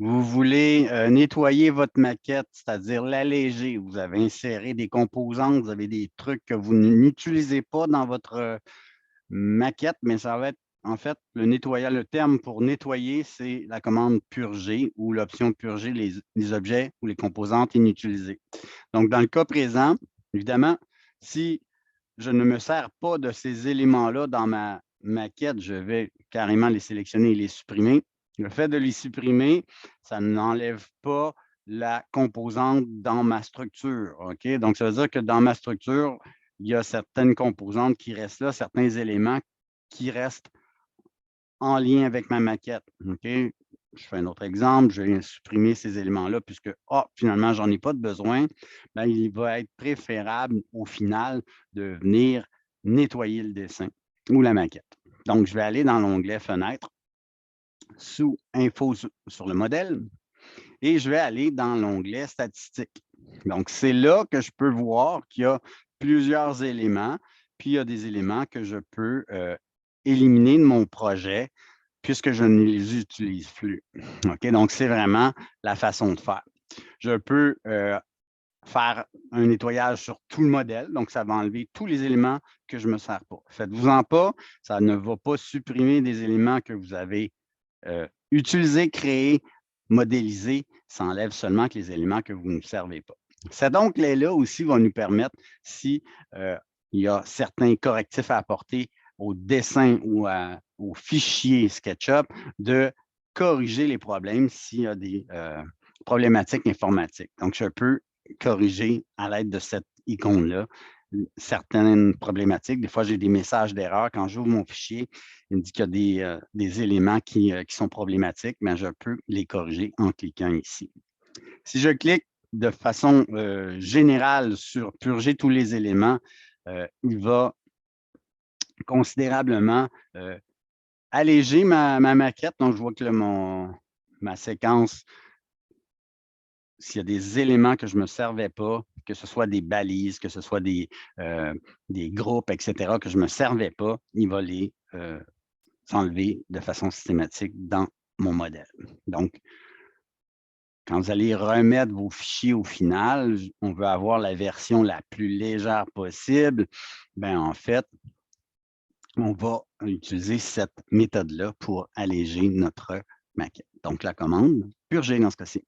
Vous voulez nettoyer votre maquette, c'est-à-dire l'alléger. Vous avez inséré des composantes, vous avez des trucs que vous n'utilisez pas dans votre maquette, mais ça va être en fait le nettoyage. Le terme pour nettoyer, c'est la commande purger ou l'option purger les objets ou les composantes inutilisées. Donc, dans le cas présent, évidemment, si je ne me sers pas de ces éléments-là dans ma maquette, je vais carrément les sélectionner et les supprimer. Le fait de les supprimer, ça n'enlève pas la composante dans ma structure. OK? Donc, ça veut dire que dans ma structure, il y a certaines composantes qui restent là, certains éléments qui restent en lien avec ma maquette. OK? Je fais un autre exemple, je vais supprimer ces éléments-là puisque, finalement, j'en ai pas de besoin. Ben, il va être préférable au final de venir nettoyer le dessin ou la maquette. Donc, je vais aller dans l'onglet Fenêtre, sous Info sur le modèle, et je vais aller dans l'onglet Statistiques. Donc, c'est là que je peux voir qu'il y a plusieurs éléments, puis il y a des éléments que je peux éliminer de mon projet puisque je ne les utilise plus. OK? Donc, c'est vraiment la façon de faire. Je peux faire un nettoyage sur tout le modèle, donc ça va enlever tous les éléments que je ne me sers pas. Faites-vous-en pas, ça ne va pas supprimer des éléments que vous avez utilisés, créés, modélisés, ça enlève seulement que les éléments que vous ne servez pas. Cet onglet-là aussi va nous permettre, si il y a certains correctifs à apporter au dessin ou au fichier SketchUp, de corriger les problèmes s'il y a des problématiques informatiques. Donc, je peux corriger à l'aide de cette icône-là certaines problématiques. Des fois, j'ai des messages d'erreur. Quand j'ouvre mon fichier, il me dit qu'il y a des éléments qui sont problématiques, mais je peux les corriger en cliquant ici. Si je clique de façon générale sur purger tous les éléments, il va considérablement alléger ma maquette. Donc, je vois que ma séquence, s'il y a des éléments que je ne me servais pas, que ce soit des balises, que ce soit des groupes, etc., que je ne me servais pas, il va les enlever de façon systématique dans mon modèle. Donc, quand vous allez remettre vos fichiers au final, on veut avoir la version la plus légère possible. Bien, en fait, on va utiliser cette méthode-là pour alléger notre maquette. Donc, la commande purger dans ce cas-ci.